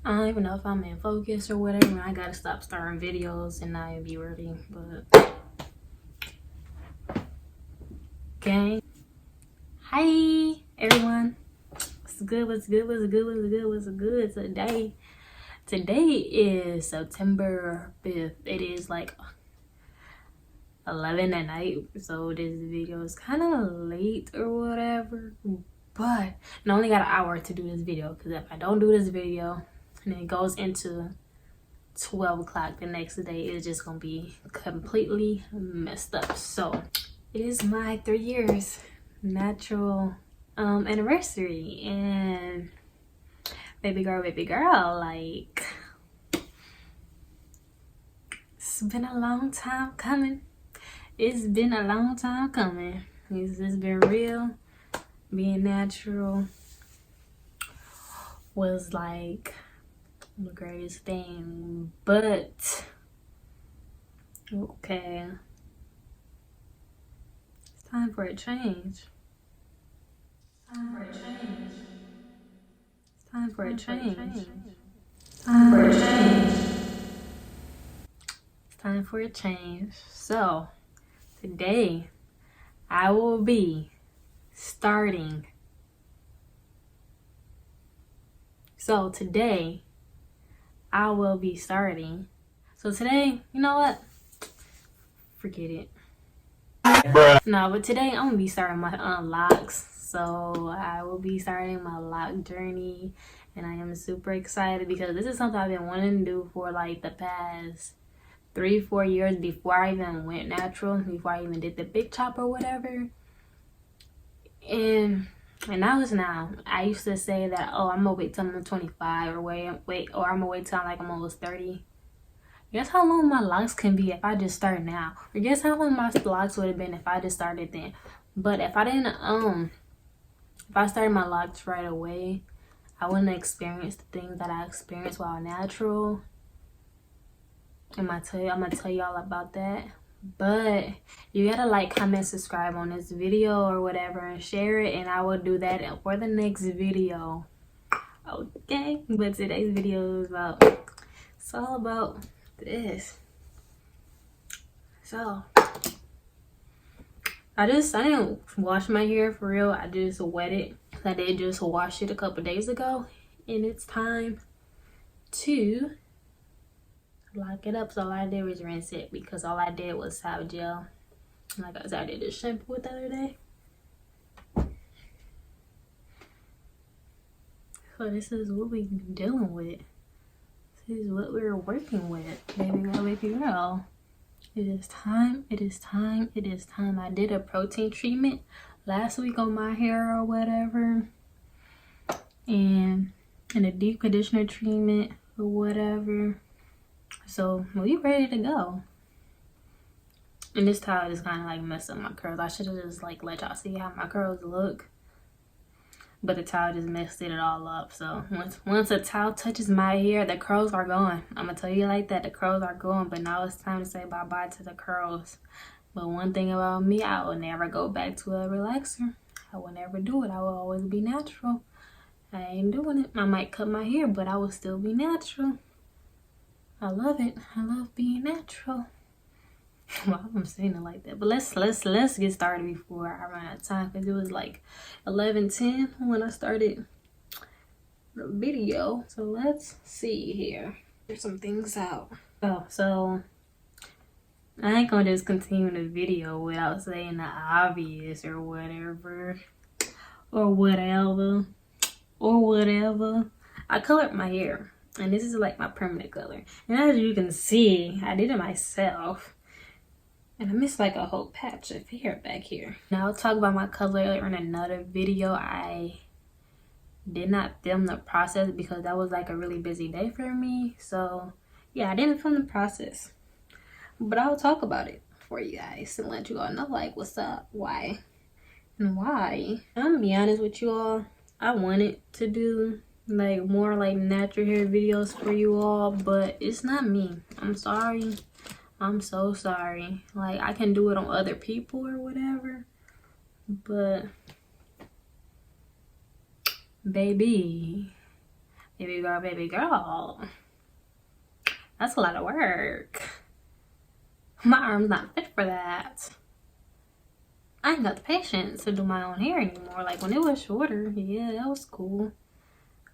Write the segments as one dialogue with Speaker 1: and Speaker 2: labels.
Speaker 1: I don't even know if I'm in focus or whatever. I gotta stop starting videos and not be ready, but gang. Hi everyone. What's good? What's good? What's good? What's good? What's good today? Today is September 5th. It is like 11 at night, so this video is kind of late or whatever, but I only got an hour to do this video, because if I don't do this video and it goes into 12 o'clock the next day, it's just gonna be completely messed up. So it is my 3 years natural anniversary, and baby girl, like, it's been a long time coming. It's been a long time coming. It's just been real. Being natural was like the greatest thing, but okay, it's time for a change. Time for a change. It's time for a change. Time for a change. It's time for a change. So today I will be starting. So today I will be starting. So today, you know what? Forget it. No, but today I'm gonna be starting my Locs. So I will be starting my lock journey, and I am super excited because this is something I've been wanting to do for like the past 3-4 years before I even went natural, before I even did the big chop or whatever. And now is now. I used to say that, oh, I'm gonna wait till I'm 25 or wait, or I'm gonna wait till I'm almost 30. Guess how long my locks can be if I just start now? Or guess how long my locks would have been if I just started then? But if I didn't if I started my locks right away, I wouldn't experience the things that I experienced while natural. I'm gonna tell you all about that. But you gotta like, comment, subscribe on this video or whatever, and share it, and I will do that for the next video. Okay, but today's video is about, it's all about this. So I didn't wash my hair for real. I just wet it. I did just wash it a couple days ago, and it's time to lock it up. So all I did was rinse it, because all I did was have gel. Like I said, I did the shampoo the other day. So this is what we dealing with. This is what we're working with, baby girl. It is time. It is time. It is time. I did a protein treatment last week on my hair or whatever, and a deep conditioner treatment or whatever. So we ready to go. And this towel just kind of like messed up my curls. I should have just like let y'all see how my curls look, but the towel just messed it all up. So once a towel touches my hair, the curls are gone. I'm gonna tell you like that, the curls are gone. But now it's time to say bye-bye to the curls. But one thing about me, I will never go back to a relaxer. I will never do it. I will always be natural. I ain't doing it. I might cut my hair, but I will still be natural. I love it. I love being natural. Well, I'm saying it like that, but let's get started before I run out of time, because it was like 11:10 when I started the video. So let's see here. There's some things out. Oh, so I ain't gonna just continue the video without saying the obvious or whatever. I colored my hair, and this is like my permanent color. And as you can see, I did it myself. And I missed like a whole patch of hair back here. Now I'll talk about my color in another video. I did not film the process because that was like a really busy day for me. So yeah, I didn't film the process, but I'll talk about it for you guys and let you all know like what's up, why, and why. I'm gonna be honest with you all. I wanted to do like more like natural hair videos for you all, but it's not me. I'm sorry. I'm so sorry. Like, I can do it on other people or whatever, but baby, Baby girl. That's a lot of work. My arm's not fit for that. I ain't got the patience to do my own hair anymore. Like when it was shorter, yeah, that was cool.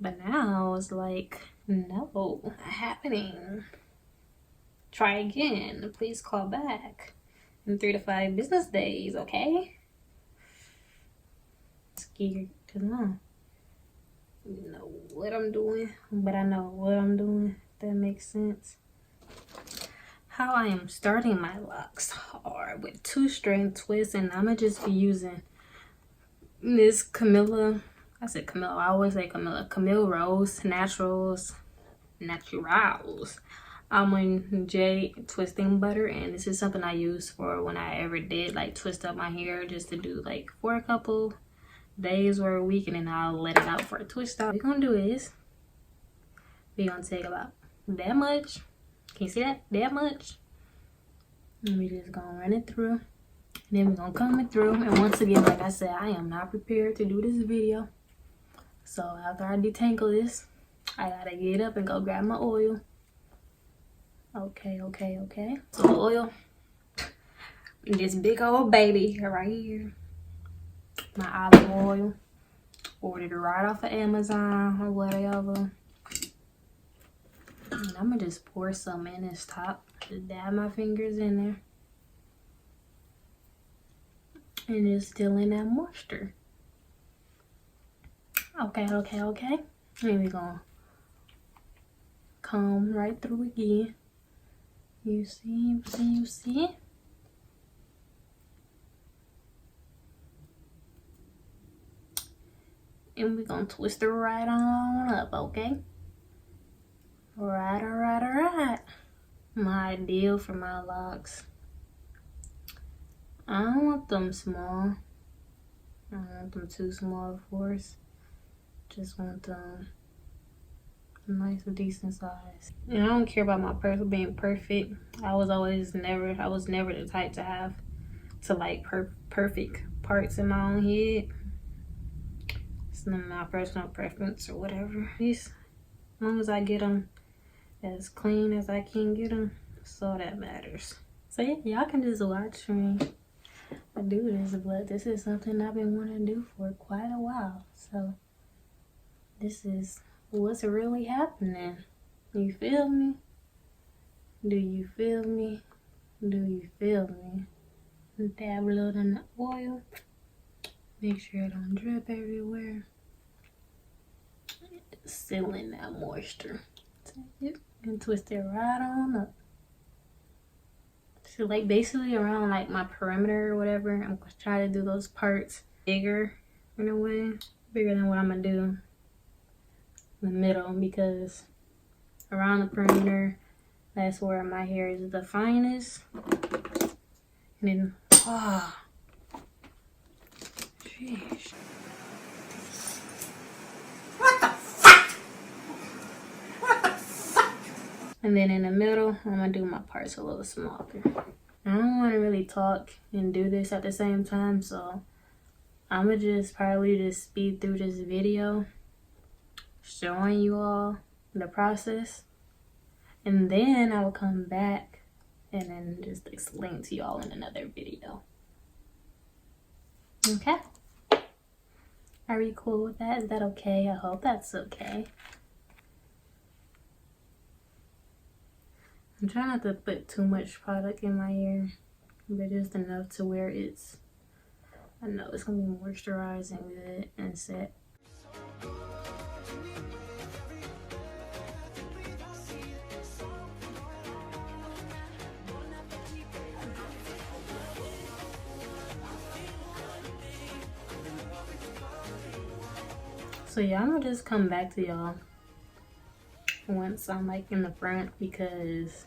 Speaker 1: But now it's like, no, not happening. Try again. Please call back in 3 to 5 business days, okay? Scared because I don't know what I'm doing, but I know what I'm doing. If that makes sense. How I am starting my locks are with 2-strand twists, and I'ma just be using this Camilla. I said Camilla. I always say Camilla. Camille Rose Naturals. Almond J twisting butter, and this is something I use for when I ever did like twist up my hair, just to do like for a couple days or a week, and then I'll let it out for a twist out. What we're gonna do is we're gonna take about that much. Can you see that? That much. And we just gonna run it through, and then we're gonna comb it through. And once again, like I said, I am not prepared to do this video, so after I detangle this, I gotta get up and go grab my oil. Okay. So the oil, this big old baby right here, my olive oil, ordered it right off of Amazon or whatever. And I'm gonna just pour some in this top, just dab my fingers in there, and just still in that moisture. Okay. And we're gonna comb right through again. You see? And we're gonna twist it right on up, okay? Right. My ideal for my locks. I don't want them small. I don't want them too small, of course. Just want them nice, decent size. And I don't care about my person being perfect. I was never the type to have to like perfect parts in my own head. It's not my personal preference or whatever. As long as I get them as clean as I can get them, so that matters. So yeah, y'all can just watch me do this, but this is something I've been wanting to do for quite a while. So this is what's really happening. You feel me? Do you feel me? Dab a little in the oil. Make sure it don't drip everywhere. Seal in that moisture. Take it and twist it right on up. So like basically around like my perimeter or whatever, I'm gonna try to do those parts bigger in a way. Bigger than what I'm gonna do in the middle, because around the perimeter, that's where my hair is the finest. And then, sheesh. What the fuck? And then in the middle, I'm gonna do my parts a little smaller. I don't want to really talk and do this at the same time, so I'm gonna just probably just speed through this video, showing you all the process, and then I will come back and then just explain to y'all in another video. Okay? Are you cool with that? Is that okay? I hope that's okay. I'm trying not to put too much product in my hair, but just enough to where it's, I know it's gonna be moisturized and good and set. So yeah, I'm gonna just come back to y'all once I'm like in the front, because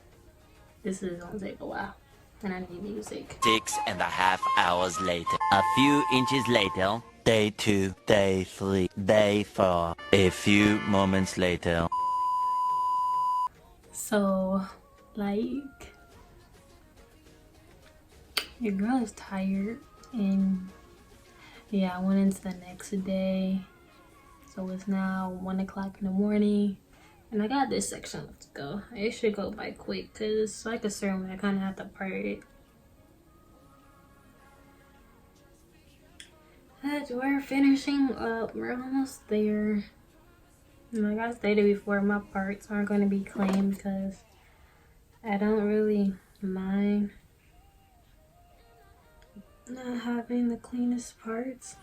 Speaker 1: this is gonna take a while and I need music.
Speaker 2: 6.5 hours later. A few inches later. Day 2, day 3, day 4. A few moments later.
Speaker 1: So like, your girl is tired, and yeah, I went into the next day So it's now 1 o'clock in the morning, and I got this section left to go. It should go by quick because it's like a certain way I kind of have to part it. But we're finishing up. We're almost there. And like I stated before, my parts aren't going to be clean because I don't really mind not having the cleanest parts.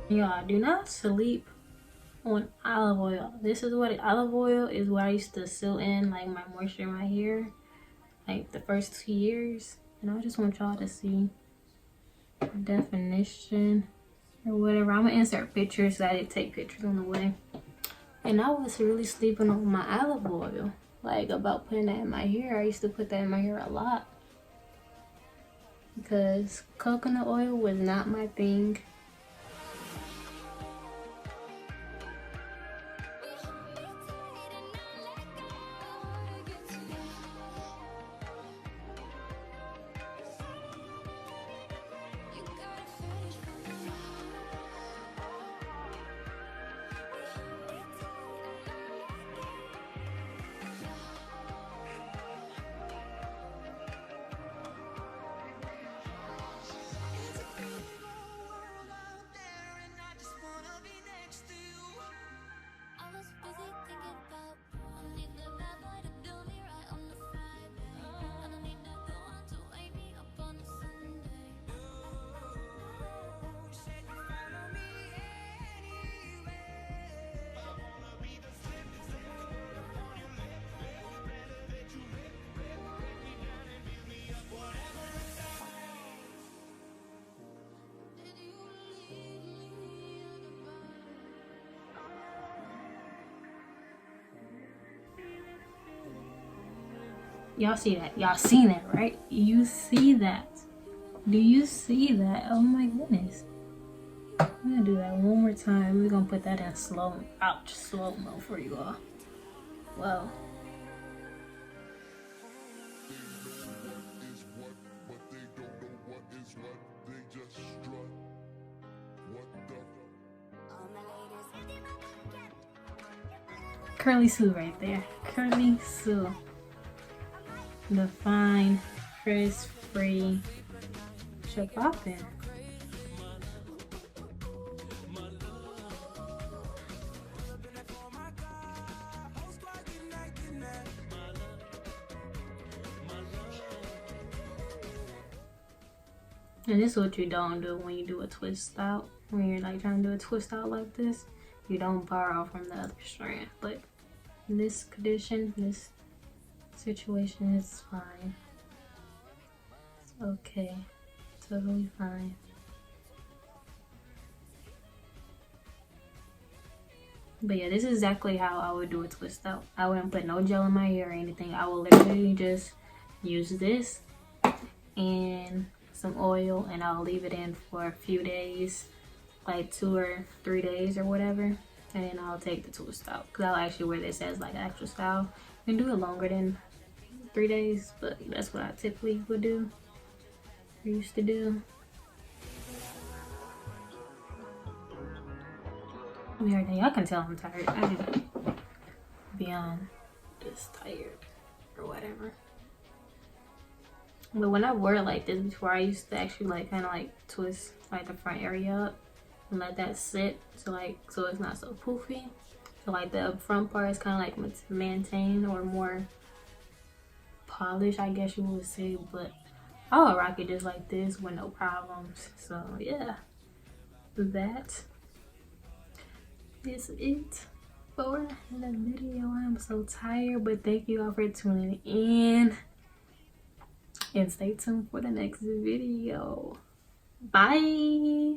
Speaker 1: Y'all, do not sleep on olive oil. This is what olive oil is, what I used to seal in like my moisture in my hair like the first 2 years. And I just want y'all to see the definition or whatever. I'm gonna insert pictures, so I did take pictures on the way. And I was really sleeping on my olive oil, like about putting that in my hair. I used to put that in my hair a lot because coconut oil was not my thing. Y'all see that? Y'all seen that, right? You see that? Do you see that? Oh my goodness. I'm gonna do that one more time. We're gonna put that in slow mo for you all. Whoa. Curly Sue right there. Curly Sue. The fine, frizz free Chapoppin'. And this is what you don't do when you do a twist out. When you're like trying to do a twist out like this, you don't borrow from the other strand. But in this condition, this situation is fine. It's okay. Totally fine. But yeah, this is exactly how I would do a twist out. I wouldn't put no gel in my hair or anything. I will literally just use this and some oil, and I'll leave it in for a few days, like 2 or 3 days or whatever, and then I'll take the twist out, because I'll actually wear this as like an extra style. You can do it longer than 3 days, but that's what I typically would do, or used to do. Y'all can tell I'm tired. I do beyond just tired or whatever. But when I wore it like this before, I used to actually like kind of like twist like the front area up and let that sit, so it's not so poofy. So like the front part is kind of like maintained or more polished, I guess you would say, but I would rock it just like this with no problems. So yeah, that is it for the video. I'm so tired, but thank you all for tuning in, and stay tuned for the next video. Bye.